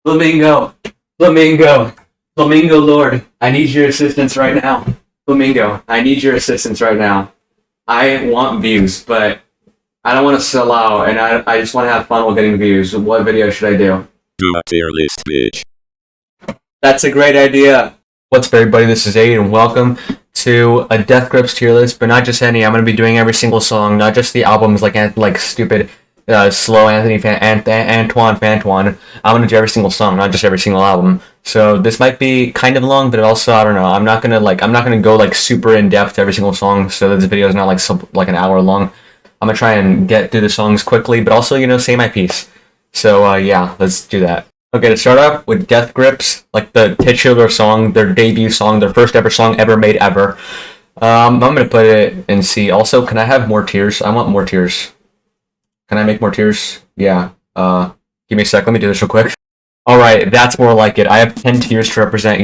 Flamingo, Flamingo, Flamingo Lord, I need your assistance right now. Flamingo, I need your assistance right now. I want views, but I don't want to sell out, and I just want to have fun while getting views. What video should I do? Do a tier list, bitch. That's a great idea. What's up, everybody? This is Aid, and welcome to a Death Grips tier list, but not just any. I'm going to be doing every single song, not just the albums like stupid, slow Antoine Fantoine. I'm going to do every single song, not just every single album. So this might be kind of long, but also, I don't know. I'm not going to go like super in depth to every single song, so this video is not like an hour long. I'm going to try and get through the songs quickly, but also, say my piece. So, yeah, let's do that. Okay, to start off with Death Grips, like the titular song, their debut song, their first ever song ever made ever. I'm going to put it in C. Also, can I have more tiers? I want more tiers. Can I make more tiers? Yeah. Give me a sec. Let me do this real quick. Alright, that's more like it. I have 10 tiers to represent,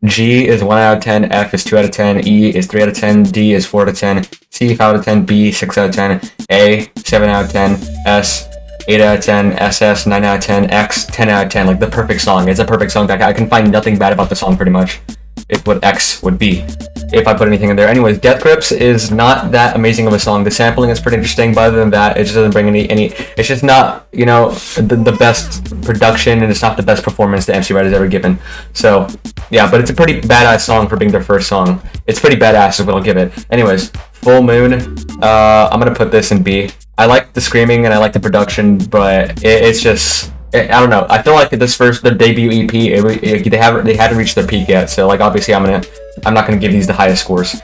G is 1 out of 10, F is 2 out of 10, E is 3 out of 10, D is 4 out of 10, C 5 out of 10, B 6 out of 10, A 7 out of 10, S 8 out of 10, SS 9 out of 10, X 10 out of 10, like the perfect song. It's a perfect song. I can find nothing bad about the song pretty much. It's what X would be if I put anything in there. Anyways, Death Grips is not that amazing of a song. The sampling is pretty interesting, but other than that, it just doesn't bring any it's just not, the best production, and it's not the best performance the MC Red has ever given. So, yeah, but it's a pretty badass song for being their first song. It's pretty badass is what I'll give it. Anyways, Full Moon, I'm gonna put this in B. I like the screaming and I like the production, but it's just, I don't know. I feel like their debut EP, they haven't reached their peak yet. So like obviously I'm not gonna give these the highest scores.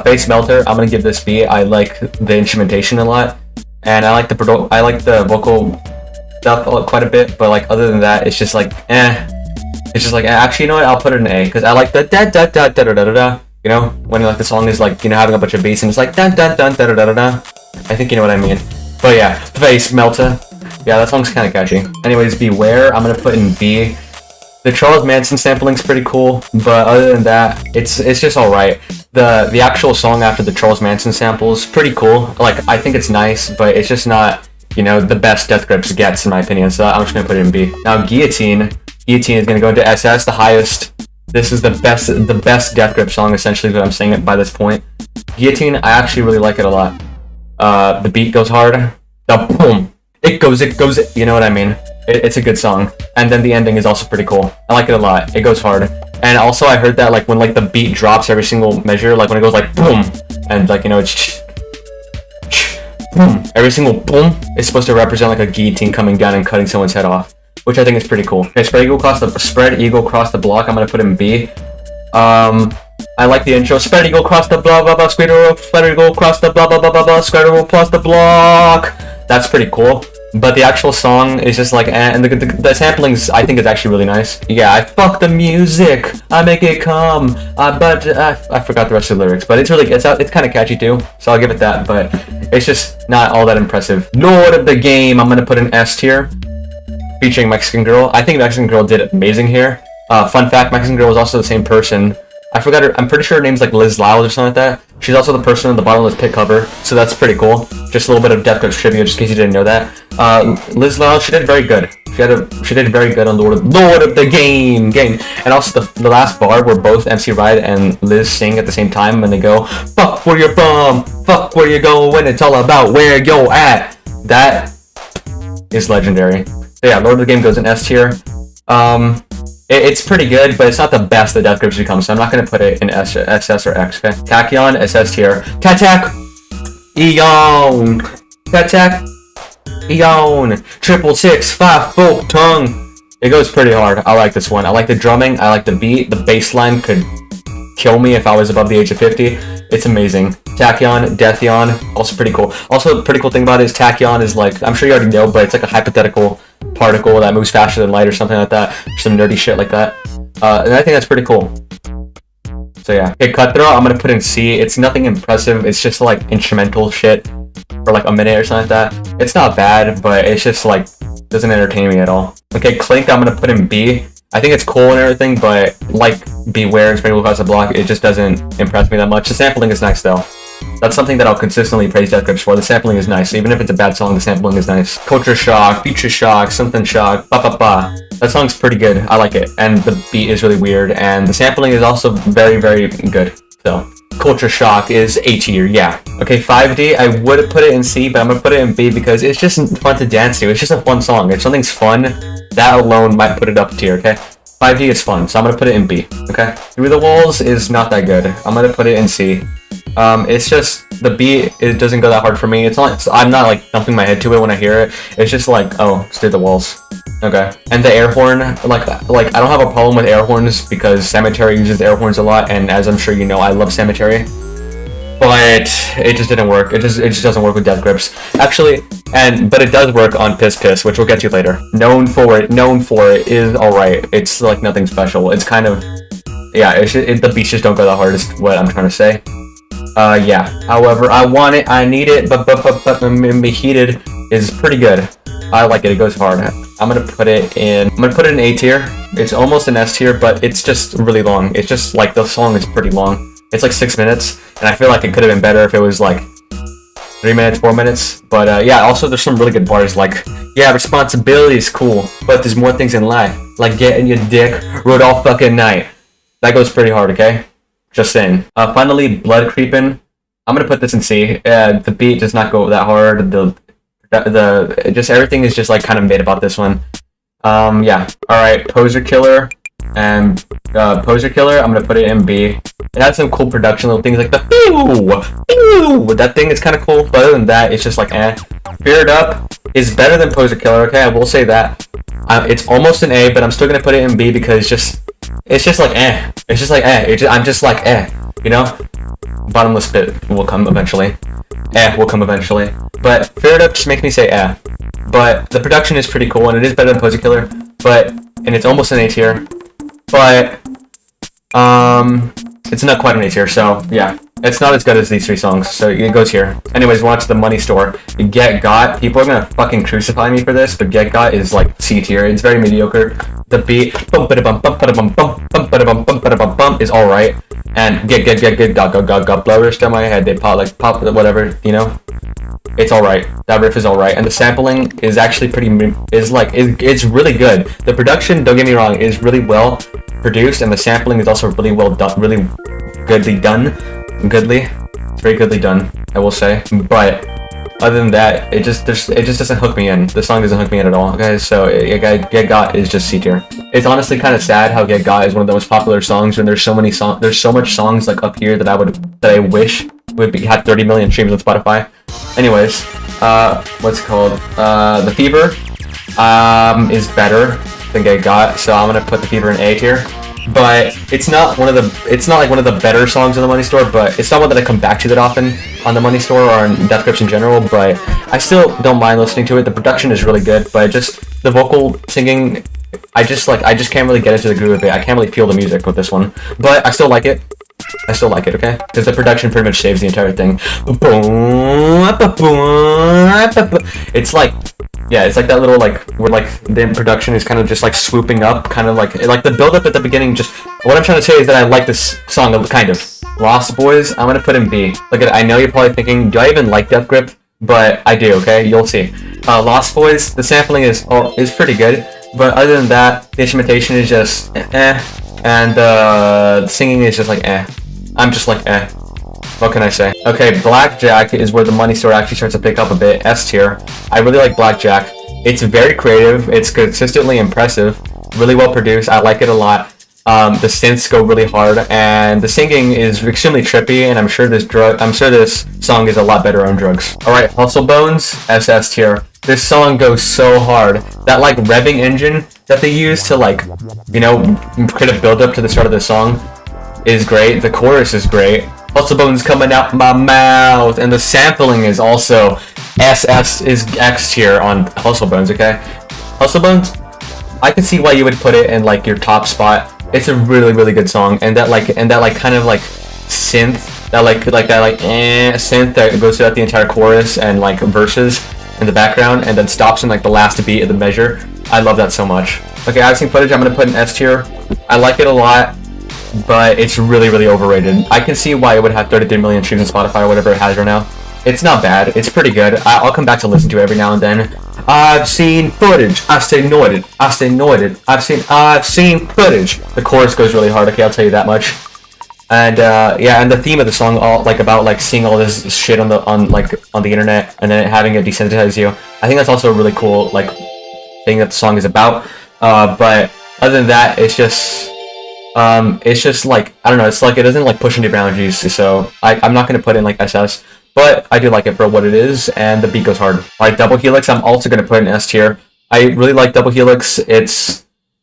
Face Melter, I'm gonna give this B. I like the instrumentation a lot, and I like the vocal stuff quite a bit. But like other than that, it's just like It's just like actually, you know what? I'll put it in A because I like the da da da da da da da. When like the song is like having a bunch of bass and it's like da da da da da da da. I think you know what I mean. But yeah, Face Melter. Yeah, that song's kind of catchy. Anyways, Beware, I'm gonna put in B. The Charles Manson sampling's pretty cool, but other than that, it's just alright. The actual song after the Charles Manson sample's pretty cool. Like, I think it's nice, but it's just not, the best Death Grips gets, in my opinion, so I'm just gonna put it in B. Now, Guillotine is gonna go into SS, the highest. This is the best Death Grip song, essentially, that I'm saying it by this point. Guillotine, I actually really like it a lot. The beat goes hard. The boom. It goes, you know what I mean? It's a good song. And then the ending is also pretty cool. I like it a lot. It goes hard. And also I heard that like when like the beat drops every single measure, like when it goes like boom, and like, it's boom. Every single boom is supposed to represent like a guillotine coming down and cutting someone's head off, which I think is pretty cool. Okay, Spread Eagle Across the Block, I'm gonna put in B. I like the intro. Spread Eagle across the blah blah blah, spread eagle across the blah blah blah blah blah, spread eagle across the block. That's pretty cool. But the actual song is just like, and the samplings I think is actually really nice. Yeah, I fuck the music, I make it come. But I forgot the rest of the lyrics, but it's kind of catchy too. So I'll give it that. But it's just not all that impressive. Lord of the Game, I'm gonna put an S tier, featuring Mexican Girl. I think Mexican Girl did amazing here. Fun fact, Mexican Girl was also the same person. I forgot her. I'm pretty sure her name's like Liz Loud or something like that. She's also the person on the Bottomless pit cover, so that's pretty cool. Just a little bit of Death Grips trivia, just in case you didn't know that. Liz Loud, she did very good. She did very good on Lord of the Game. And also the last bar where both MC Ride and Liz sing at the same time, and they go, "Fuck where you're from, fuck where you going, it's all about where you're at." That is legendary. So yeah, Lord of the Game goes in S tier. It's pretty good, but it's not the best that Death Grips becomes, so I'm not going to put it in SS or X, okay? Tachyon, SS tier. Tatak! Eon! Tatak! Eon! 666, 5 full tongue! It goes pretty hard. I like this one. I like the drumming, I like the beat. The bass line could kill me if I was above the age of 50. It's amazing. Tachyon, Deathyon, also pretty cool. Also, the pretty cool thing about it is Tachyon is like, I'm sure you already know, but it's like a hypothetical particle that moves faster than light or something like that. Some nerdy shit like that. And I think that's pretty cool. So yeah. Okay, Cutthroat, I'm gonna put in C. It's nothing impressive. It's just like instrumental shit for like a minute or something like that. It's not bad, but it's just like, doesn't entertain me at all. Okay, Clink, I'm gonna put in B. I think it's cool and everything, but like Beware and Spread Eagle Across the Block, it just doesn't impress me that much. The sampling is nice though. That's something that I'll consistently praise Death Grips for. The sampling is nice. Even if it's a bad song, the sampling is nice. Culture Shock, Future Shock, Something Shock, ba ba ba. That song's pretty good. I like it, and the beat is really weird, and the sampling is also very, very good. So, Culture Shock is A tier, yeah. Okay, 5D, I would put it in C, but I'm gonna put it in B because it's just fun to dance to. It's just a fun song. If something's fun, that alone might put it up tier, okay? 5D is fun, so I'm gonna put it in B, okay? Through the Walls is not that good. I'm gonna put it in C. It's just, the beat, it doesn't go that hard for me. I'm not like thumping my head to it when I hear it. It's just like, oh, it's Through the Walls. Okay. And the air horn, like I don't have a problem with air horns because Cemetery uses air horns a lot, and as I'm sure you know, I love Cemetery. But it just didn't work. It just doesn't work with Death Grips. Actually, but it does work on Piss Piss, which we'll get to later. Known for it is alright. It's like nothing special. It's kind of, yeah, the beats just don't go that hard is what I'm trying to say. Yeah. However, I want it, I need it, but Heated is pretty good. I like it, it goes hard. I'm gonna put it in A tier. It's almost an S tier, but it's just really long. It's just like the song is pretty long. It's like 6 minutes, and I feel like it could have been better if it was like 3 minutes, 4 minutes. But yeah, also there's some really good bars like, yeah, responsibility is cool, but there's more things in life, like getting your dick rode all fucking night. That goes pretty hard, okay? Just saying. Finally, Blood Creepin'. I'm gonna put this in C. The beat does not go that hard. Just everything is just like kind of made about this one. Yeah. Alright, Poser Killer. And Poser Killer, I'm gonna put it in B. It has some cool production, little things like the pew! That thing is kind of cool, but other than that, it's just like eh. Feared Up is better than Poser Killer, okay? I will say that. It's almost an A, but I'm still gonna put it in B because it's just like eh. It's just like eh. I'm just like eh. You know? Bottomless Pit will come eventually. Will come eventually. But Feared Up just makes me say eh. But the production is pretty cool, and it is better than Poser Killer. And it's almost an A tier. But it's not quite an A tier, so yeah. It's not as good as these three songs, so it goes here. Anyways, watch The Money Store. Get Got. People are gonna fucking crucify me for this, but Get Got is like C tier. It's very mediocre. The beat is alright. And get got blowers to my head. They pop whatever, you know. It's alright. That riff is alright, and the sampling is actually it's really good. The production, don't get me wrong, is really well produced, and the sampling is also really well done, really goodly done. It's very goodly done, I will say. But other than that, it just doesn't hook me in. The song doesn't hook me in at all, guys. So Get Got is just C tier. It's honestly kind of sad how Get Got is one of the most popular songs, when there's so much songs like up here that I wish would had 30 million streams on Spotify. Anyways, what's it called? The Fever is better than Get Got, so I'm gonna put The Fever in A tier. But it's not like one of the better songs on The Money Store, but it's not one that I come back to that often on The Money Store or on Death Grips in general, but I still don't mind listening to it. The production is really good, but just the vocal singing, I just can't really get into the groove of it. I can't really feel the music with this one, but I still like it. Okay? Because the production pretty much saves the entire thing. It's like, yeah, it's like that little, like, where, like, the production is kind of just, like, swooping up, kind of like the build-up at the beginning, just, what I'm trying to say is that I like this song, kind of. Lost Boys, I'm gonna put in B. Look at it, I know you're probably thinking, do I even like Death Grip? But I do, okay? You'll see. Lost Boys, the sampling is pretty good, but other than that, the instrumentation is just, eh, and, the singing is just like, eh. I'm just like, eh. What can I say? Okay, Blackjack is where The Money Store actually starts to pick up a bit. S tier. I really like Blackjack. It's very creative. It's consistently impressive. Really well produced. I like it a lot. The synths go really hard, and the singing is extremely trippy. And I'm sure this song is a lot better on drugs. All right, Hustle Bones, SS tier. This song goes so hard. That like revving engine that they use to like, you know, create a build up to the start of the song is great. The chorus is great. Hustle Bones coming out my mouth, and the sampling is also SS is X tier on Hustle Bones. Okay, Hustle Bones, I can see why you would put it in like your top spot. It's a really good song, and that kind of like synth, that synth that goes throughout the entire chorus and like verses in the background, and then stops in like the last beat of the measure. I love that so much. Okay, I've seen footage. I'm gonna put in S tier. I like it a lot, but it's really overrated. I can see why it would have 33 million streams on Spotify or whatever it has right now. It's not bad. It's pretty good. I'll come back to listen to it every now and then. I've seen footage. I stay noited. I stay noited. I've seen footage. The chorus goes really hard. Okay, I'll tell you that much. And yeah, and the theme of the song, all like about like seeing all this shit on the internet and then having it desensitize you. I think that's also a really cool like thing that the song is about. But other than that, it's just like I don't know. It's like it doesn't like push into boundaries. So I'm not gonna put in like SS, but I do like it for what it is, and the beat goes hard. Alright, Double Helix. I'm also gonna put in S tier. I really like Double Helix.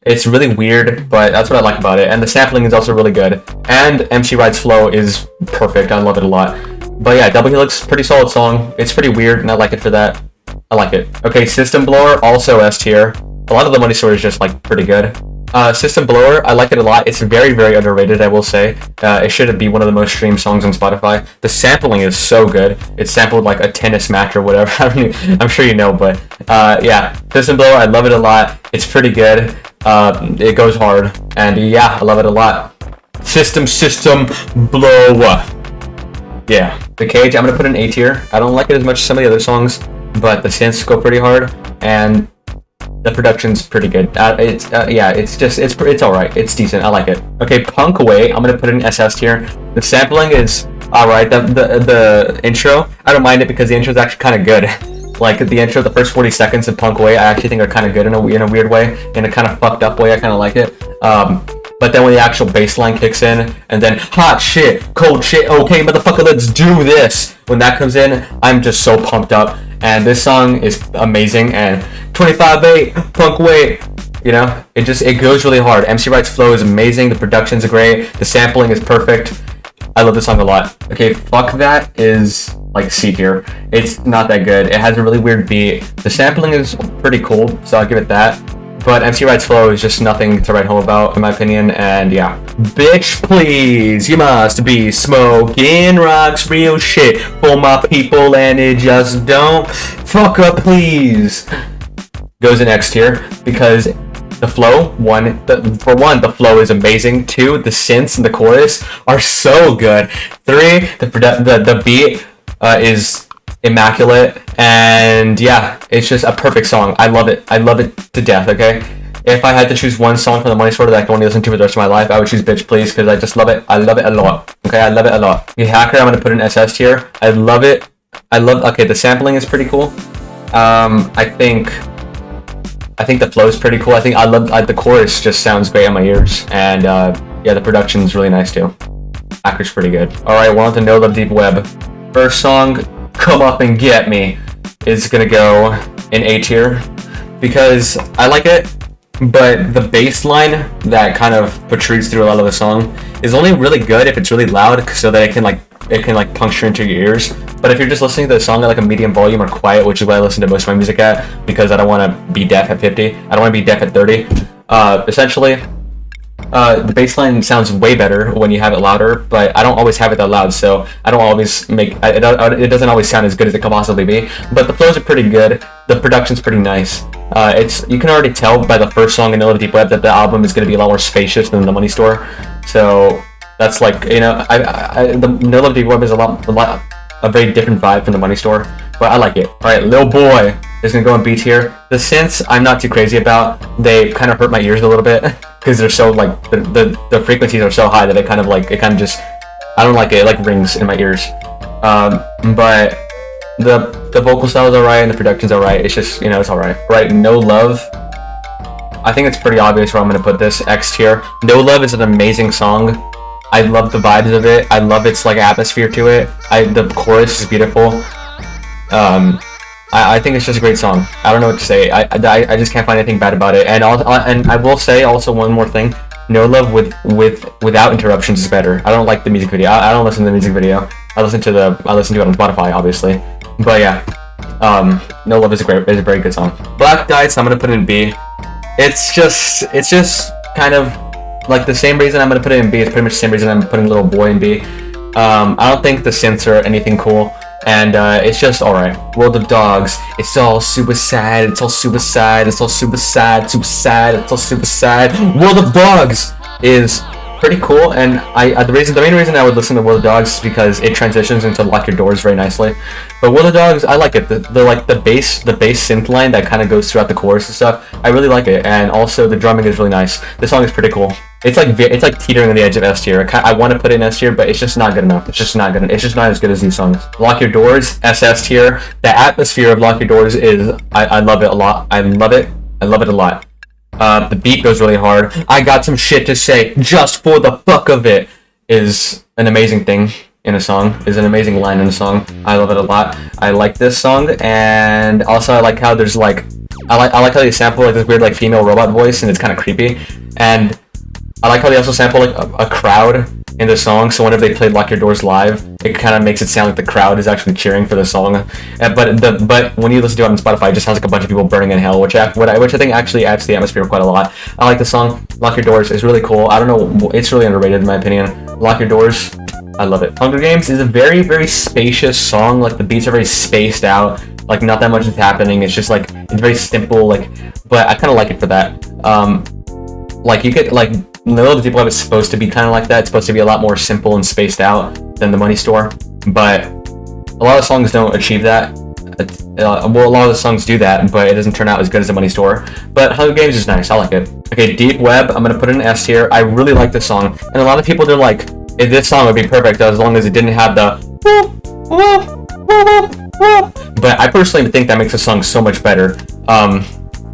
It's really weird, but that's what I like about it. And the sampling is also really good. And MC Ride's flow is perfect. I love it a lot. But yeah, Double Helix, pretty solid song. It's pretty weird, and I like it for that. I like it. Okay, System Blower, also S tier. A lot of the Money Store is just like pretty good. System Blower, I like it a lot. It's very, very underrated, I will say. It should be one of the most streamed songs on Spotify. The sampling is so good. It's sampled like a tennis match or whatever. I'm sure you know, but yeah. System Blower, I love it a lot. It's pretty good. It goes hard, and yeah, I love it a lot. System Blower. Yeah. The Cage, I'm gonna put in A tier. I don't like it as much as some of the other songs, but the synths go pretty hard, and the production's pretty good. Yeah, it's alright. It's decent. I like it. Okay, Punk Away. I'm gonna put it in SS tier. The sampling is alright. The intro, I don't mind it because the intro is actually kind of good. Like the intro, the first 40 seconds of Punk Away, I actually think are kind of good in a weird way, in a kind of fucked up way. I kind of like it. But then when the actual bass line kicks in, and then hot shit, cold shit, okay, motherfucker, let's do this. When that comes in, I'm just so pumped up. And this song is amazing. And 25-8, Punk Away, you know, it goes really hard. MC Ride's flow is amazing. The production's great. The sampling is perfect. I love this song a lot. Okay, Fuck That is like C tier. It's not that good. It has a really weird beat. The sampling is pretty cool, so I'll give it that. But MC Ride's flow is just nothing to write home about, in my opinion, and yeah. Bitch, please, you must be smoking rocks, real shit for my people, and it just don't fuck up, please. Goes in X tier, because the flow, the flow is amazing. 2, the synths and the chorus are so good. 3, the beat is immaculate, and yeah, it's just a perfect song. I love it to death. Okay, if I had to choose one song from the Money Store that I can only listen to for the rest of my life, I would choose Bitch Please, because I just love it. I love it a lot. Okay, I love it a lot. The Hacker, I'm gonna put in SS tier. I love it. Okay, the sampling is pretty cool. I think the flow is pretty cool. I love the chorus just sounds great on my ears, and yeah, the production is really nice too. Hacker's pretty good. Alright, we're on to No Love Deep Web. First song, Come Up and Get Me, is gonna go in A tier because I like it, but the bass line that kind of protrudes through a lot of the song is only really good if it's really loud, so that it can puncture into your ears. But if you're just listening to the song at like a medium volume or quiet, which is what I listen to most of my music at, because I don't want to be deaf at 50, I don't want to be deaf at 30. Essentially, the bass line sounds way better when you have it louder, but I don't always have it that loud, so I don't always it doesn't always sound as good as it could possibly be. But the flows are pretty good. The production's pretty nice. You can already tell by the first song in No Love Deep Web that the album is going to be a lot more spacious than the Money Store. So that's like, you know, the No Love Deep Web is a very different vibe from the Money Store, but I like it. All right, Lil Boy is gonna go in B tier. The synths I'm not too crazy about. They kind of hurt my ears a little bit because they're so like the frequencies are so high that it kind of just I don't like it. It like rings in my ears. But the vocal style is alright and the production's alright. It's just, you know, it's alright. Right, No Love. I think it's pretty obvious where I'm gonna put this. X tier. No Love is an amazing song. I love the vibes of it. I love its like atmosphere to it. The chorus is beautiful. I think it's just a great song. I don't know what to say. I just can't find anything bad about it. And I will say also one more thing. No Love without interruptions is better. I don't like the music video. I don't listen to the music video. I listen to it on Spotify, obviously. But yeah, No Love is a very good song. Black Dice, I'm gonna put it in B. It's just kind of like the same reason I'm gonna put it in B is pretty much the same reason I'm putting Little Boy in B. I don't think the synths are anything cool, and it's just alright. World of Dogs, it's all suicide, it's all suicide, it's all suicide, suicide, it's all suicide. World of Dogs is pretty cool. And the main reason I would listen to Will of Dogs is because it transitions into Lock Your Doors very nicely. But Will of Dogs, I like it. The bass synth line that kind of goes throughout the chorus and stuff. I really like it, and also the drumming is really nice. This song is pretty cool. It's like teetering on the edge of S tier. I want to put it in S tier, but it's just not good enough. It's just not as good as these songs. Lock Your Doors, SS tier. The atmosphere of Lock Your Doors is I love it a lot. I love it a lot. The beat goes really hard. I got some shit to say just for the fuck of it is an amazing thing in a song. Is an amazing line in a song. I love it a lot. I like this song, and also I like how there's like I like how they sample like this weird like female robot voice, and it's kind of creepy. And I like how they also sample like a crowd in the song, so whenever they played Lock Your Doors live, it kind of makes it sound like the crowd is actually cheering for the song. But when you listen to it on Spotify, it just sounds like a bunch of people burning in hell, which I think actually adds to the atmosphere quite a lot. I like the song. Lock Your Doors is really cool. I don't know, it's really underrated in my opinion. Lock Your Doors, I love it. Hunger Games is a very, very spacious song. Like the beats are very spaced out. Like not that much is happening. It's just like it's very simple. Like, but I kind of like it for that. Like you could like. The Deep Web is supposed to be kind of like that. It's supposed to be a lot more simple and spaced out than the Money Store, but a lot of songs don't achieve that. A lot of the songs do that, but it doesn't turn out as good as the Money Store. But Hunger Games is nice. I like it. Okay, Deep Web. I'm gonna put it in S tier. I really like this song, and a lot of people they're like, this song would be perfect as long as it didn't have the. But I personally think that makes the song so much better.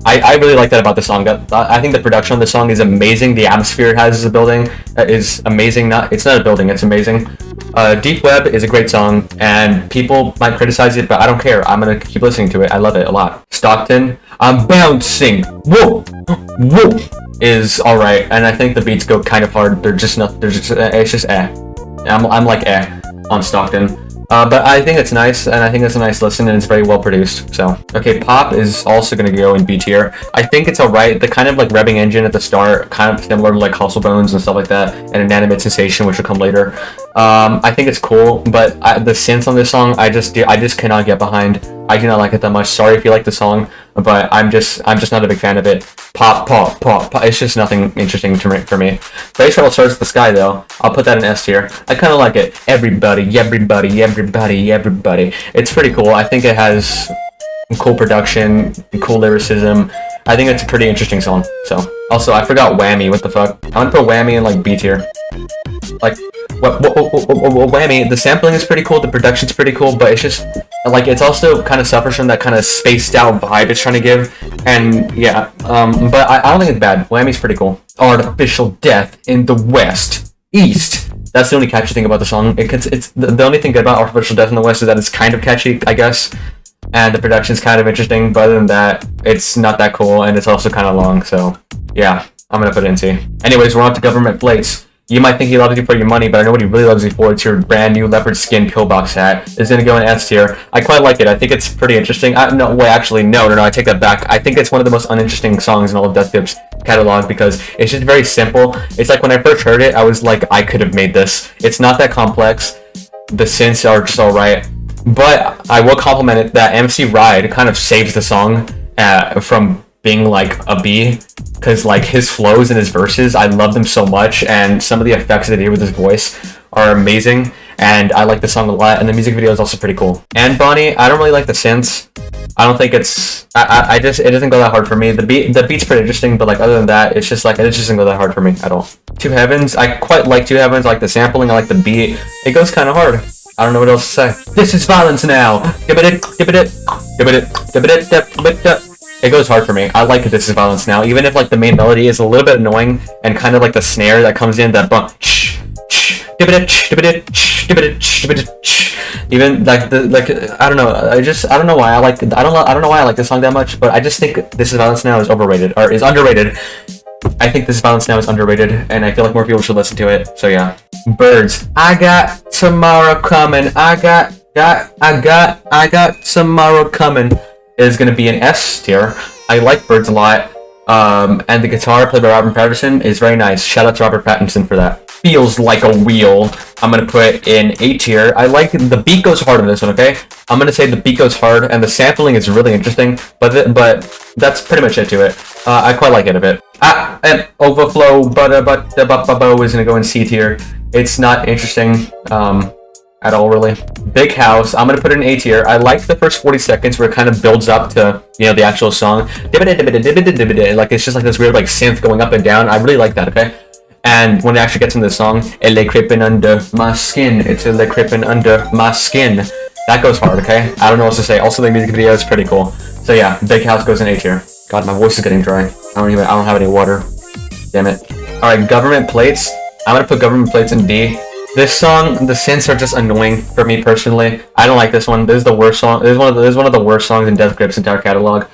I really like that about the song. I think the production on the song is amazing. The atmosphere it has as a building is amazing. It's not a building, it's amazing. Deep Web is a great song, and people might criticize it, but I don't care. I'm gonna keep listening to it. I love it a lot. Stockton, I'm bouncing. Whoa, whoa, is all right, and I think the beats go kind of hard. It's just eh. I'm like eh on Stockton. But I think it's nice, and I think it's a nice listen, and it's very well produced. So, okay, Pop is also gonna go in B tier. I think it's alright. The kind of like revving engine at the start, kind of similar to like Hustle Bones and stuff like that, and Inanimate Sensation, which will come later. I think it's cool, but the synths on this song, I just cannot get behind. I do not like it that much. Sorry if you like the song, but I'm just not a big fan of it. Pop. It's just nothing interesting for me. Bass Shuttle Starts at the Sky though. I'll put that in S tier. I kind of like it. Everybody. It's pretty cool. I think it has cool production, cool lyricism. I think it's a pretty interesting song. So, also I forgot Whammy. What the fuck? I'm gonna put Whammy in like B tier. Like, Whammy. The sampling is pretty cool. The production's pretty cool, but it's just like it's also kind of suffers from that kind of spaced out vibe it's trying to give. And yeah, but I don't think it's bad. Whammy's pretty cool. Artificial Death in the West East. That's the only catchy thing about the song. It's the only thing good about Artificial Death in the West is that it's kind of catchy, I guess, and the production's kind of interesting. But other than that, it's not that cool, and it's also kind of long. So yeah, I'm gonna put it in C. Anyways, we're on to Government Plates. You might think he loves you for your money, but I know what he really loves you for. It's your brand new leopard skin pillbox hat. It's gonna go in S tier. I quite like it. I think it's pretty interesting. No, I take that back. I think it's one of the most uninteresting songs in all of Death Grip's catalog because it's just very simple. It's like when I first heard it, I was like, I could have made this. It's not that complex. The synths are just alright. But I will compliment it that MC Ride kind of saves the song from being like a B, because like his flows and his verses, I love them so much, and some of the effects that he did with his voice are amazing, and I like the song a lot, and the music video is also pretty cool. And Bonnie, I don't really like the synths. I don't think it's it doesn't go that hard for me. The beat's pretty interesting, but like other than that, it's just like it just doesn't go that hard for me at all. Two Heavens, I quite like Two Heavens. I like the sampling, I like the beat. It goes kind of hard. I don't know what else to say. This is violence now. It goes hard for me. I like This Is Violence Now, even if like the main melody is a little bit annoying and kind of like the snare that comes in, that bump. Even like I don't know. I don't know why I like this song that much, but I just think This Is Violence Now is overrated or is underrated. I think This Is Violence Now is underrated, and I feel like more people should listen to it. So yeah. Birds. I got tomorrow coming. I got tomorrow coming. Is going to be an S tier. I like Birds a lot. And the guitar played by Robert Pattinson is very nice. Shout out to Robert Pattinson for that. Feels like a wheel. I'm going to put in A tier. I like the beat goes hard on this one, okay? I'm going to say the beat goes hard and the sampling is really interesting, but that's pretty much it to it. I quite like it a bit. Overflow, but is gonna go in C tier. It's not interesting at all, really. Big House, I'm gonna put it in A tier. I like the first 40 seconds where it kind of builds up to, you know, the actual song. Like, it's just like this weird, like, synth going up and down. I really like that, okay? And when it actually gets into the song, "Ele creeping under my skin, it's ele creeping under my skin." That goes hard, okay? I don't know what to say. Also, the music video is pretty cool. So yeah, Big House goes in A tier. God, my voice is getting dry. I don't have any water. Damn it. Alright, Government Plates. I'm gonna put Government Plates in D. This song, the synths are just annoying for me personally. I don't like this one. This is the worst song. This is one of the worst songs in Death Grip's entire catalog.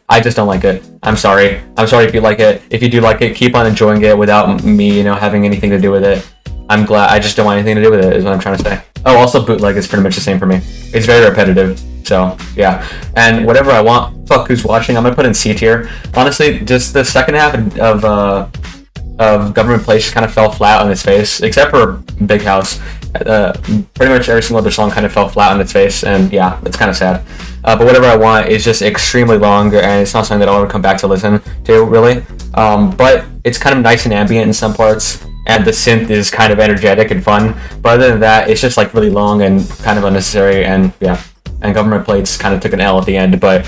I just don't like it. I'm sorry. I'm sorry if you like it. If you do like it, keep on enjoying it without me, you know, having anything to do with it. I'm glad. I just don't want anything to do with it, is what I'm trying to say. Oh, also Bootleg is pretty much the same for me. It's very repetitive. So, yeah. And whatever I want, fuck who's watching, I'm gonna put in C tier. Honestly, just the second half of Government Place just kind of fell flat on its face, except for Big House. Pretty much every single other song kind of fell flat on its face, and yeah, it's kind of sad. But Whatever I Want is just extremely long, and it's not something that I'll ever come back to listen to, really. But it's kind of nice and ambient in some parts, and the synth is kind of energetic and fun. But other than that, it's just like really long and kind of unnecessary, and yeah. And Government Plates kind of took an L at the end, but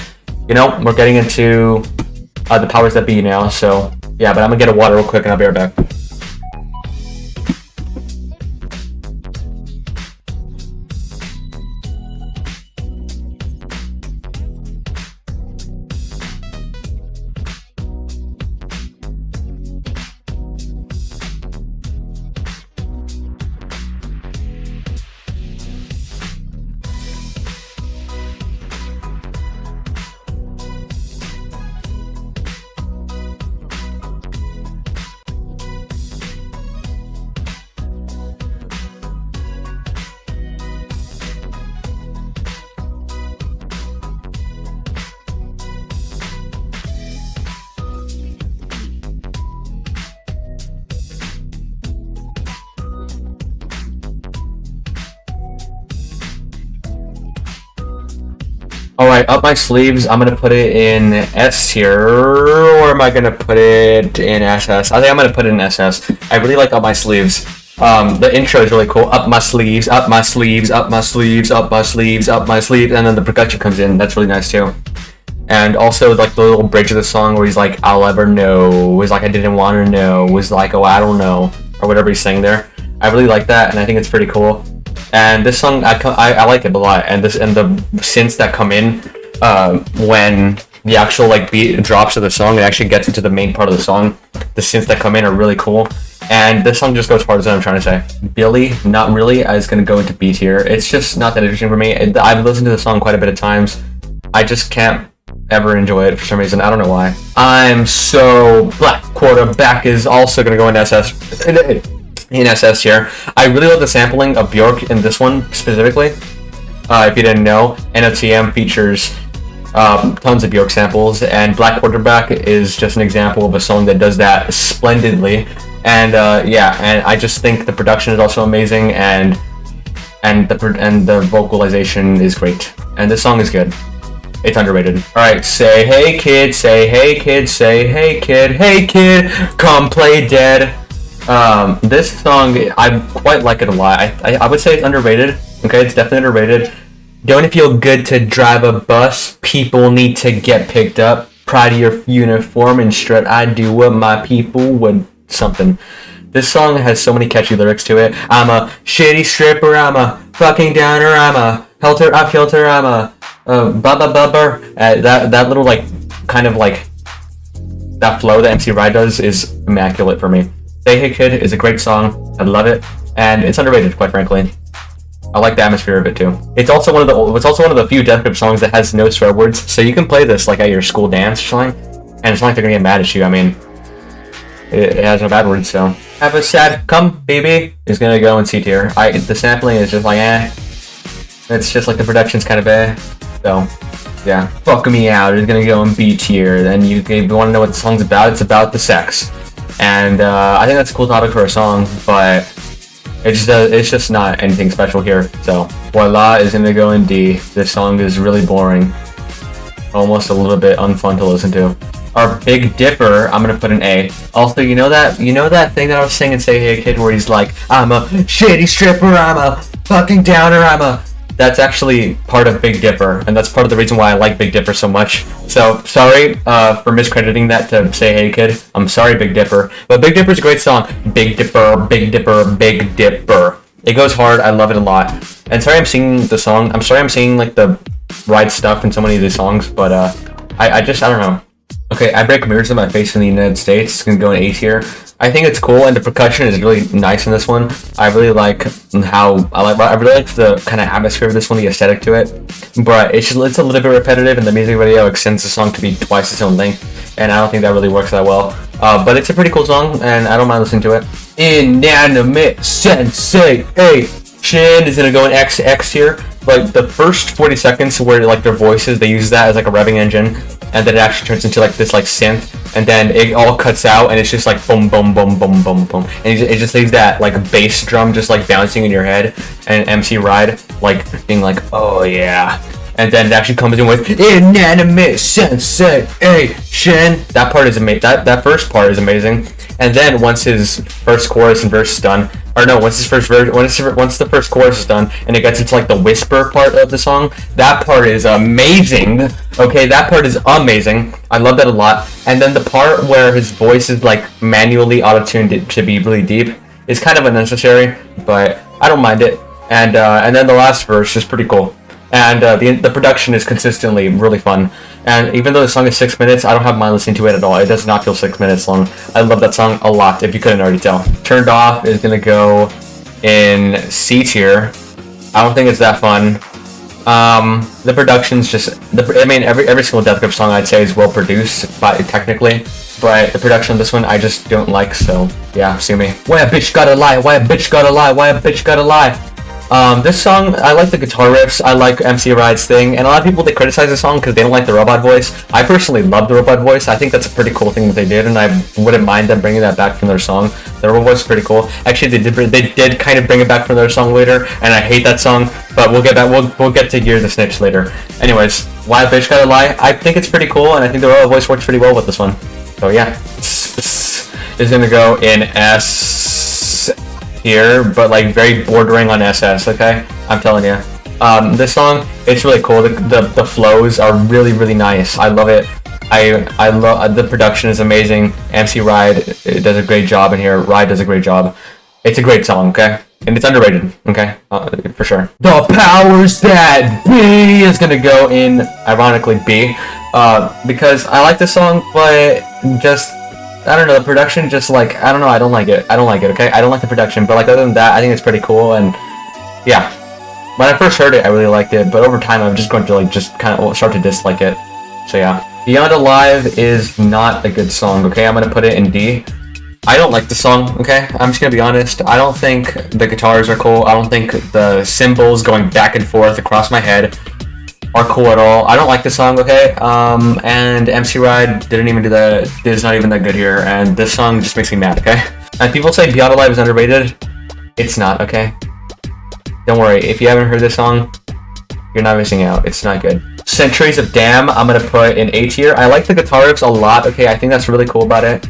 you know, we're getting into the powers that be now, so yeah, but I'm gonna get a water real quick and I'll be right back. Alright, Up My Sleeves, I'm gonna put it in S tier, or am I gonna put it in SS? I think I'm gonna put it in SS. I really like Up My Sleeves. The intro is really cool. Up my sleeves, up my sleeves, up my sleeves, up my sleeves, up my sleeves, and then the percussion comes in. That's really nice too. And also, like, the little bridge of the song where he's like, "I'll ever know," was like, "I didn't want to know," was like, "Oh, I don't know," or whatever he's saying there. I really like that, and I think it's pretty cool. And this song, I like it a lot, and the synths that come in when the actual like beat drops of the song, it actually gets into the main part of the song. The synths that come in are really cool, and this song just goes hard as what I'm trying to say. Billy, not really. I was gonna go into B tier. It's just not that interesting for me. I've listened to the song quite a bit of times. I just can't ever enjoy it for some reason. I don't know why. I'm so Black Quarterback is also gonna go in SS. In SS here. I really love the sampling of Bjork in this one specifically. If you didn't know, NOTM features tons of Bjork samples, and Black Quarterback is just an example of a song that does that splendidly. And yeah, and I just think the production is also amazing, and the vocalization is great. And this song is good. It's underrated. Alright, say hey kid, say hey kid, say hey kid, come play dead. This song, I quite like it a lot. I would say it's underrated. Okay, it's definitely underrated. Don't it feel good to drive a bus? People need to get picked up. Pride of your uniform and strut. I do what my people would. Something. This song has so many catchy lyrics to it. I'm a shitty stripper. I'm a fucking downer. I'm a helter. I'm kilter. I'm a bubba bubber. That little like kind of like that flow that MC Ride does is immaculate for me. Say Hey Kid is a great song. I love it, and it's underrated, quite frankly. I like the atmosphere of it too. It's also one of the few Death Grip songs that has no swear words, so you can play this like at your school dance or something, and it's not like they're gonna get mad at you. I mean, it has no bad words, so. Have a sad come baby is gonna go in C tier. The sampling is just like It's just like the production's kind of So yeah, Fuck Me Out is gonna go in B tier. Then if you want to know what the song's about, it's about the sex. And I think that's a cool topic for a song, but it's just not anything special here. So Voila is gonna go in D. This song is really boring, almost a little bit unfun to listen to. Our Big Dipper, I'm gonna put an A. Also, you know that thing that I was singing, Say Hey Kid, where he's like, I'm a shitty stripper, I'm a fucking downer, that's actually part of Big Dipper, and that's part of the reason why I like Big Dipper so much. So, sorry for miscrediting that to Say Hey Kid. I'm sorry, Big Dipper. But Big Dipper's a great song. Big Dipper, Big Dipper, Big Dipper. It goes hard, I love it a lot. And sorry I'm singing the song, I'm sorry I'm singing like the right stuff in so many of these songs, but I don't know. Okay, I Break Mirrors in My Face in the United States. It's gonna go in A tier. I think it's cool, and the percussion is really nice in this one. I really like I really like the kind of atmosphere of this one, the aesthetic to it. But it's a little bit repetitive, and the music video extends the song to be twice its own length, and I don't think that really works that well. But it's a pretty cool song, and I don't mind listening to it. Inanimate Sensation is gonna go in X tier. Like the first 40 seconds where like their voices, they use that as like a revving engine, and then it actually turns into like this like synth, and then it all cuts out, and it's just like boom, boom, boom, boom, boom, boom, and it just leaves that like bass drum just like bouncing in your head, and MC Ride like being like, oh yeah, and then it actually comes in with Inanimate Sensation. That part is amazing. That first part is amazing, and then once his first chorus and verse is done. Or no, once the first chorus is done and it gets into like the whisper part of the song, that part is amazing. Okay, that part is amazing. I love that a lot. And then the part where his voice is like manually auto-tuned to be really deep is kind of unnecessary, but I don't mind it. And then the last verse is pretty cool. And the production is consistently really fun. And even though the song is 6 minutes, I don't have mind listening to it at all. It does not feel 6 minutes long. I love that song a lot, if you couldn't already tell. Turned Off is gonna go in C tier. I don't think it's that fun. The production's just, every single Death Grip song I'd say is well produced, technically. But the production of this one, I just don't like, so yeah, sue me. Why a bitch gotta lie? Why a bitch gotta lie? Why a bitch gotta lie? This song, I like the guitar riffs, I like MC Ride's thing, and a lot of people, they criticize the song because they don't like the robot voice. I personally love the robot voice. I think that's a pretty cool thing that they did, and I wouldn't mind them bringing that back from their song. The robot voice is pretty cool. Actually, they did kind of bring it back from their song later, and I hate that song, but we'll get to Gear the Snitch later. Anyways, Why a Bitch Gotta Lie, I think it's pretty cool, and I think the robot voice works pretty well with this one. So yeah, this is gonna go in S here, but like very bordering on SS, okay? I'm telling you. This song, it's really cool. The flows are really, really nice. I love it. I love the production is amazing. MC Ride does a great job in here. Ride does a great job. It's a great song, okay? And it's underrated, okay? For sure. The Powers That Be is gonna go in, ironically, B. Because I like this song, but just I don't know, the production just like, I don't know, I don't like it, okay? I don't like the production, but like other than that, I think it's pretty cool, and yeah. When I first heard it, I really liked it, but over time, I'm just going to like, just kind of start to dislike it. So yeah. Beyond Alive is not a good song, okay? I'm gonna put it in D. I don't like the song, okay? I'm just gonna be honest. I don't think the guitars are cool. I don't think the cymbals going back and forth across my head are cool at all. I don't like the song, okay? And MC Ride didn't even do that. Is not even that good here, and this song just makes me mad, okay? And people say Beyond Alive is underrated. It's not, okay? Don't worry, if you haven't heard this song, you're not missing out. It's not good. Centuries of Damn, I'm gonna put in A tier. I like the guitar riffs a lot, okay? I think that's really cool about it.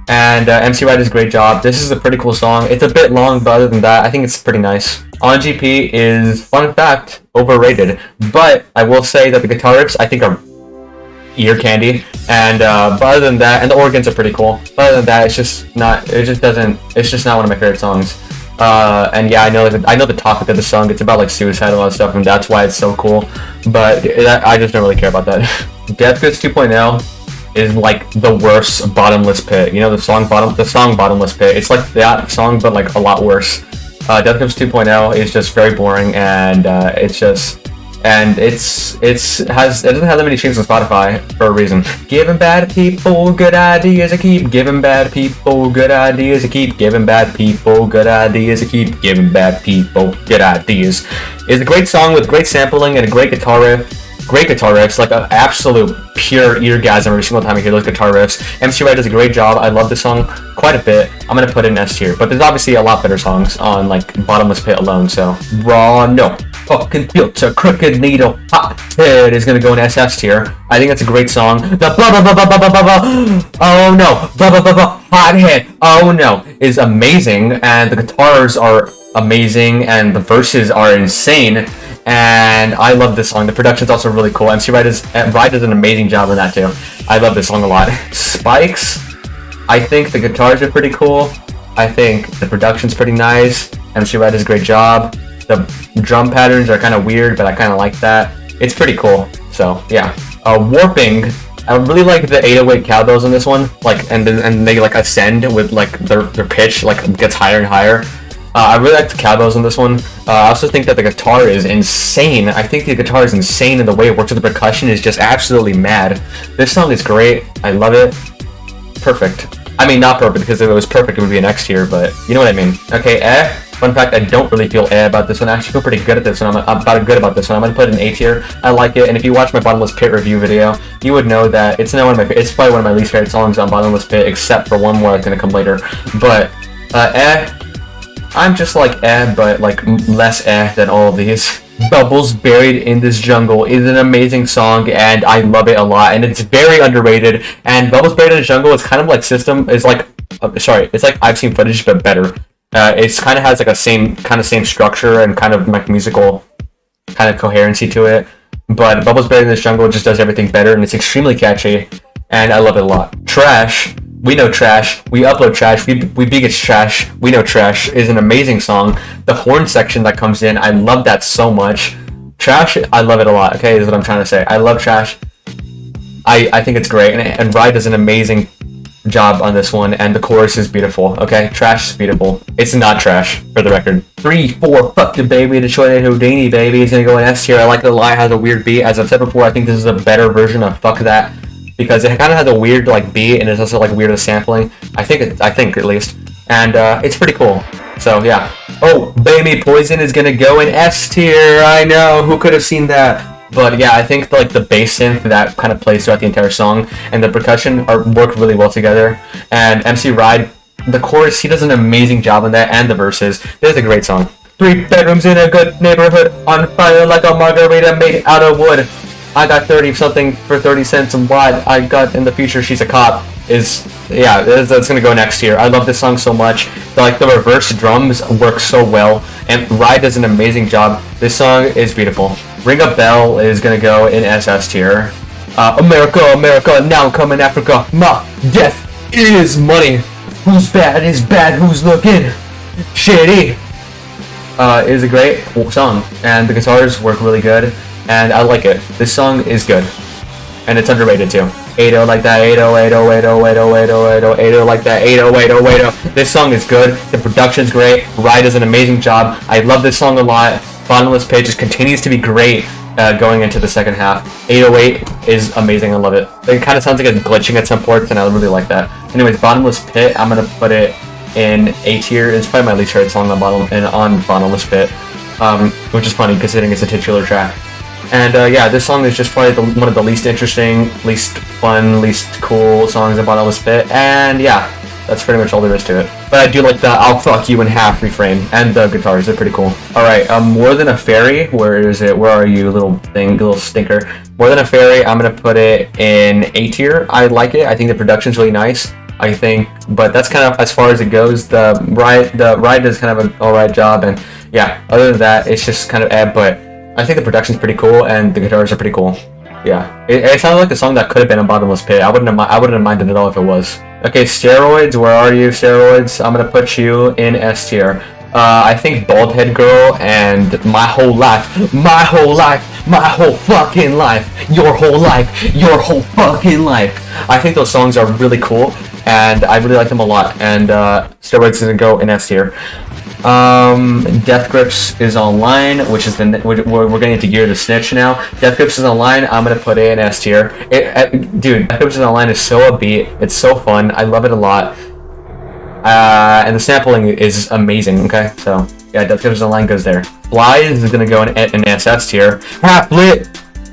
And MC Ride does a great job. This is a pretty cool song. It's a bit long, but other than that, I think it's pretty nice. On GP is, fun fact, overrated. But I will say that the guitar riffs, I think, are ear candy. And but other than that, and the organs are pretty cool. But other than that, it's just not one of my favorite songs. And yeah, I know the topic of the song. It's about like suicide and all that stuff, and that's why it's so cool. But I just don't really care about that. Death Grips 2.0 is like the worst Bottomless Pit. You know the song Bottomless Pit. It's like that song, but like a lot worse. Death Grips 2.0 is just very boring, and it doesn't have that many streams on Spotify for a reason. Giving bad people good ideas, I keep giving bad people good ideas, I keep giving bad people good ideas, I keep giving bad people good ideas. It's a great song with great sampling and a great guitar riff. Great guitar riffs, like an absolute pure eargasm every single time I hear those guitar riffs. MC Ride does a great job. I love this song quite a bit. I'm gonna put it in S tier, but there's obviously a lot better songs on like Bottomless Pit alone. So raw no. fucking filter, crooked needle, hot head is gonna go in SS tier. I think that's a great song. The blah blah blah blah blah blah blah blah. Oh no, blah blah blah blah. Hot head. Oh no, is amazing, and the guitars are amazing, and the verses are insane. And I love this song. The production's also really cool. MC Ride does an amazing job on that too. I love this song a lot. Spikes. I think the guitars are pretty cool. I think the production's pretty nice. MC Ride does a great job. The drum patterns are kind of weird, but I kind of like that. It's pretty cool. So yeah. Warping. I really like the 808 cowbells in this one. Like, and they like ascend with like their pitch like gets higher and higher. I really like the cowbells in this one. I also think that the guitar is insane. I think the guitar is insane, and the way it works with the percussion is just absolutely mad. This song is great. I love it. Perfect. I mean, not perfect, because if it was perfect, it would be an X tier, but you know what I mean. Okay, Fun fact, I don't really feel about this one. I actually feel pretty good at this one. I'm about good about this one. I'm gonna put it in A tier. I like it, and if you watch my Bottomless Pit review video, you would know that it's not one of my. It's probably one of my least favorite songs on Bottomless Pit, except for one more that's gonna come later. But I'm just like but like less than all of these. Bubbles Buried in This Jungle is an amazing song, and I love it a lot, and it's very underrated. And Bubbles Buried in This Jungle is kind of like it's like it's like I've Seen Footage but better. It's kind of has like a same structure and kind of like musical kind of coherency to it. But Bubbles Buried in This Jungle just does everything better, and it's extremely catchy, and I love it a lot. Trash. We know Trash. We upload Trash. We big it's Trash. We know Trash is an amazing song. The horn section that comes in, I love that so much. Trash, I love it a lot. Okay, is what I'm trying to say. I love Trash. I think it's great, and Rye does an amazing job on this one, and the chorus is beautiful. Okay, Trash is beautiful. It's not Trash, for the record. 3, 4, fuck the baby, Detroit Houdini, baby. It's gonna go in S tier. I like the lie has a weird beat. As I've said before, I think this is a better version of Fuck That, because it kind of has a weird like beat, and it's also like weird with sampling. I think at least, and it's pretty cool. So yeah. Oh, Baby Poison is gonna go in S tier. I know, who could have seen that? But yeah, I think like the bass synth that kind of plays throughout the entire song and the percussion work really well together. And MC Ride, the chorus, he does an amazing job on that, and the verses. This is a great song. 3 bedrooms in a good neighborhood, on fire like a margarita made out of wood. I got 30 something for 30 cents and wide. I got in the future she's a cop. That's gonna go next year. I love this song so much. The reverse drums work so well, and Ride does an amazing job. This song is beautiful. Ring a Bell is gonna go in SS tier. America, America, now I'm coming Africa. My death is money. Who's bad is bad. Who's looking shitty? Is a great song, and the guitars work really good, and I like it. This song is good, and it's underrated too. 80 like that, 80, 80, 80, 80, 80, 80, 80 like that, 80, 80, 80. This song is good. The production's great. Rye does an amazing job. I love this song a lot. Bottomless Pit just continues to be great going into the second half. 808 is amazing. I love it. It kind of sounds like it's glitching at some parts, and I really like that. Anyways, Bottomless Pit, I'm gonna put it in A tier. It's probably my least favorite song on Bottomless Pit, which is funny considering it's a titular track. And yeah, this song is just probably one of the least interesting, least fun, least cool songs in Bottomless Pit. And yeah, that's pretty much all there is to it. But I do like the "I'll fuck you in half" refrain, and the guitars, they're pretty cool. Alright, More Than a Fairy, where is it? Where are you, little stinker? More Than a Fairy, I'm gonna put it in A tier. I like it. I think the production's really nice. I think, but that's kind of as far as it goes. The ride does kind of an alright job, and yeah, other than that, it's just kind of but I think the production's pretty cool, and the guitars are pretty cool. Yeah, it sounded like a song that could have been a Bottomless Pit. I wouldn't have minded at all if it was. Okay, Steroids, where are you, Steroids? I'm gonna put you in S tier. I think Bald Head Girl and My Whole Life, My Whole Life, My Whole Fucking Life, Your Whole Life, Your Whole Fucking Life. I think those songs are really cool, and I really like them a lot, and Steroids is gonna go in S tier. Death Grips is online, which is we're getting into Gear the Snitch now. Death Grips is online. I'm gonna put it in S tier. Dude, Death Grips is online is so upbeat. It's so fun. I love it a lot. And the sampling is amazing. Okay, so yeah, Death Grips is online goes there. Flies is gonna go in SS tier. Half lit,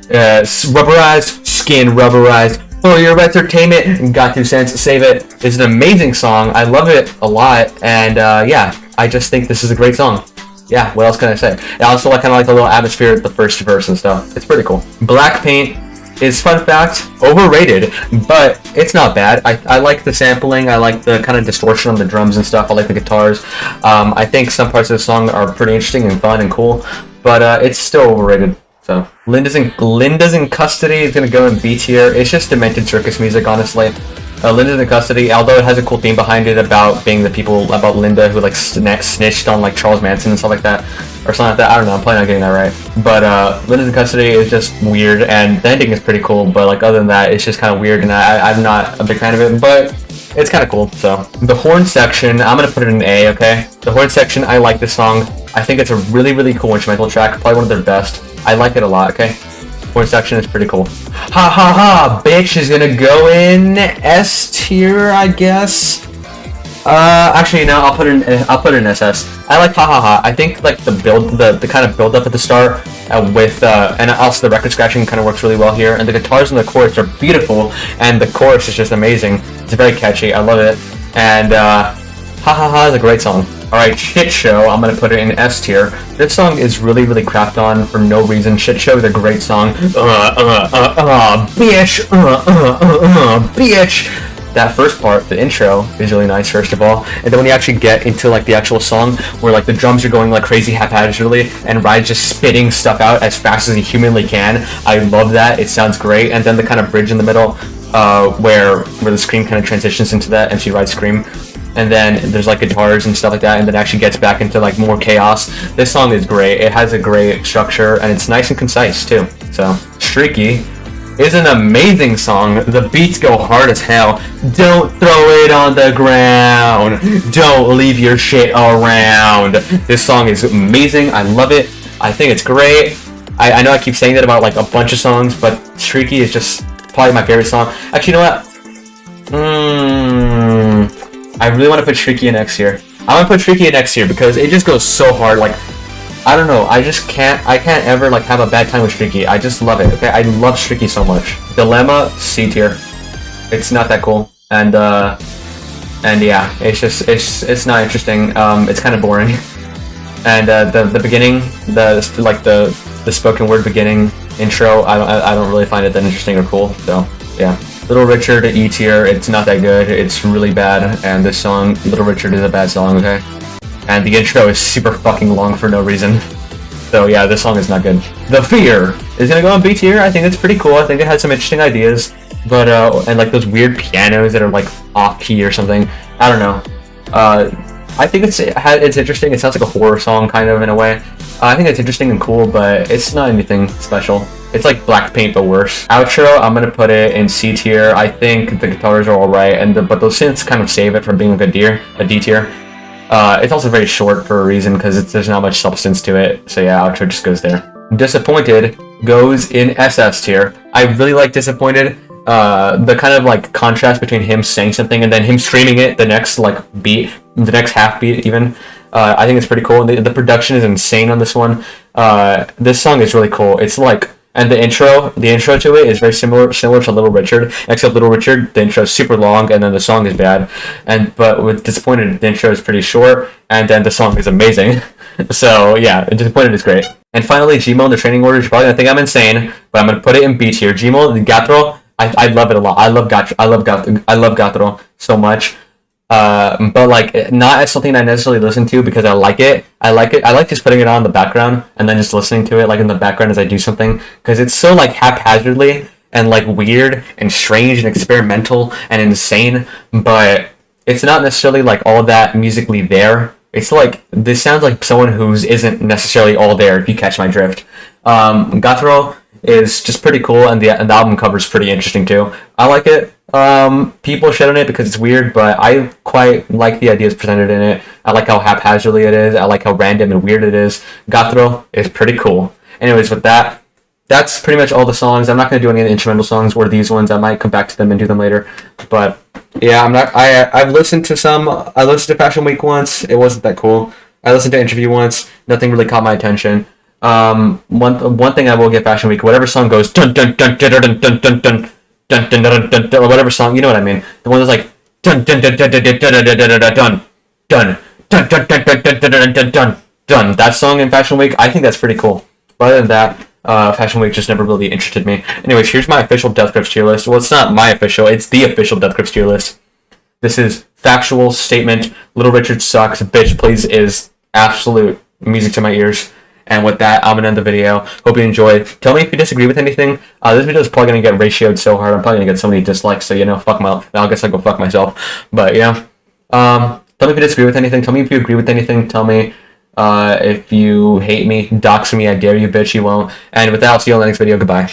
rubberized, skin rubberized. For your entertainment, got 2 cents, save it. It's an amazing song. I love it a lot, and yeah, I just think this is a great song. Yeah. yeah, what else can I say? I also like kind of like the little atmosphere at the first verse and stuff. It's pretty cool. Black Paint is, fun fact, overrated, but it's not bad. I like the sampling. I like the kind of distortion on the drums and stuff. I like the guitars. I think some parts of the song are pretty interesting and fun and cool, but it's still overrated. So Linda's in Custody is gonna go in B tier. It's just demented circus music, honestly. Linda's in Custody, although it has a cool theme behind it about being the people about Linda who like snitched on like Charles Manson and stuff like that, or something like that. I don't know. I'm probably not getting that right. But Linda's in Custody is just weird, and the ending is pretty cool. But like other than that, it's just kind of weird, and I'm not a big fan of it. But it's kind of cool. So the horn section, I'm gonna put it in A. Okay, the horn section, I like this song. I think it's a really, really cool instrumental track. Probably one of their best. I like it a lot. Okay. Horn section is pretty cool. Ha ha ha! Bitch is gonna go in S tier, I guess. Actually, no, I'll put it in SS. I like ha ha ha. I think like the kind of build up at the start and also the record scratching kind of works really well here. And the guitars in the chorus are beautiful, and the chorus is just amazing. It's very catchy. I love it. And ha ha ha is a great song. Alright, Shit Show, I'm gonna put it in S tier. This song is really, really crapped on for no reason. Shit Show is a great song. Bitch, bitch. That first part, the intro, is really nice, first of all. And then when you actually get into like the actual song, where like the drums are going like crazy haphazardly, and Ryan's just spitting stuff out as fast as he humanly can. I love that. It sounds great. And then the kind of bridge in the middle, where the scream kind of transitions into that MC Ride scream. And then there's like guitars and stuff like that, and then actually gets back into like more chaos. This song is great. It has a great structure, and it's nice and concise too. So Streaky is an amazing song. The beats go hard as hell. Don't throw it on the ground. Don't leave your shit around. This song is amazing. I love it. I think it's great. I know I keep saying that about like a bunch of songs, but Streaky is just probably my favorite song. Actually, you know what? I really want to put Streaky in X here. I want to put Streaky in X here because it just goes so hard. Like, I don't know. I can't ever like have a bad time with Streaky. I just love it. Okay, I love Streaky so much. Dilemma, C tier. It's not that cool, and yeah, it's not interesting. It's kind of boring. And the beginning, the spoken word beginning intro, I don't really find it that interesting or cool. So yeah. Little Richard, E tier, it's not that good, it's really bad, and this song, Little Richard, is a bad song, okay? And the intro is super fucking long for no reason. So yeah, this song is not good. The Fear is gonna go on B tier. I think it's pretty cool. I think it has some interesting ideas, but and like those weird pianos that are like off key or something. I don't know. I think it's interesting. It sounds like a horror song kind of in a way. I think it's interesting and cool, but it's not anything special. It's like Black Paint but worse. Outro, I'm gonna put it in C tier. I think the guitars are alright, but those synths kind of save it from being like a D tier. It's also very short for a reason because there's not much substance to it. So yeah, outro just goes there. Disappointed goes in SS tier. I really like Disappointed. The kind of like contrast between him saying something and then him screaming it the next like beat, the next half beat even. I think it's pretty cool. The production is insane on this one. This song is really cool. It's like, and the intro to it is very similar to Little Richard, except Little Richard, the intro is super long and then the song is bad. But with Disappointed, the intro is pretty short and then the song is amazing. So yeah, Disappointed is great. And finally, Gmo in the training orders. You're probably gonna think I'm insane, but I'm gonna put it in B tier. Gmo, the Gatro, I love it a lot. I love Gatro so much. But like not as something I necessarily listen to because I like it. I like just putting it on in the background and then just listening to it like in the background as I do something because it's so like haphazardly and like weird and strange and experimental and insane. But it's not necessarily like all that musically there. It's like this sounds like someone who's isn't necessarily all there. If you catch my drift, Gatro is just pretty cool and the album cover is pretty interesting too. I like it. People shit on it because it's weird, but I quite like the ideas presented in it. I like how haphazardly it is. I like how random and weird it is. Gatro is pretty cool. Anyways, with that, that's pretty much all the songs. I'm not going to do any of the instrumental songs or these ones. I might come back to them and do them later. But yeah, I've listened to some. I listened to Fashion Week once. It wasn't that cool. I listened to Interview once. Nothing really caught my attention. One thing I will get Fashion Week. Whatever song goes dun dun dun dun dun dun dun dun. Dun, dun, dun, dun, dun, or whatever song, you know what I mean. The one that's like dun dun dun dun dun dun dun dun dun dun dun dun dun dun dun dun dun dun. Done. That song in Fashion Week, I think that's pretty cool. But other than that, Fashion Week just never really interested me. Anyways, here's my official Death Grips tier list. Well, it's not my official, it's the official Death Grips tier list. This is factual statement. Little Richard sucks. Bitch Please is absolute music to my ears. And with that, I'm going to end the video. Hope you enjoyed. Tell me if you disagree with anything. This video is probably going to get ratioed so hard. I'm probably going to get so many dislikes. So, fuck my... I guess I'll go fuck myself. But, tell me if you disagree with anything. Tell me if you agree with anything. Tell me if you hate me. Dox me. I dare you, bitch. You won't. And with that, I'll see you on the next video. Goodbye.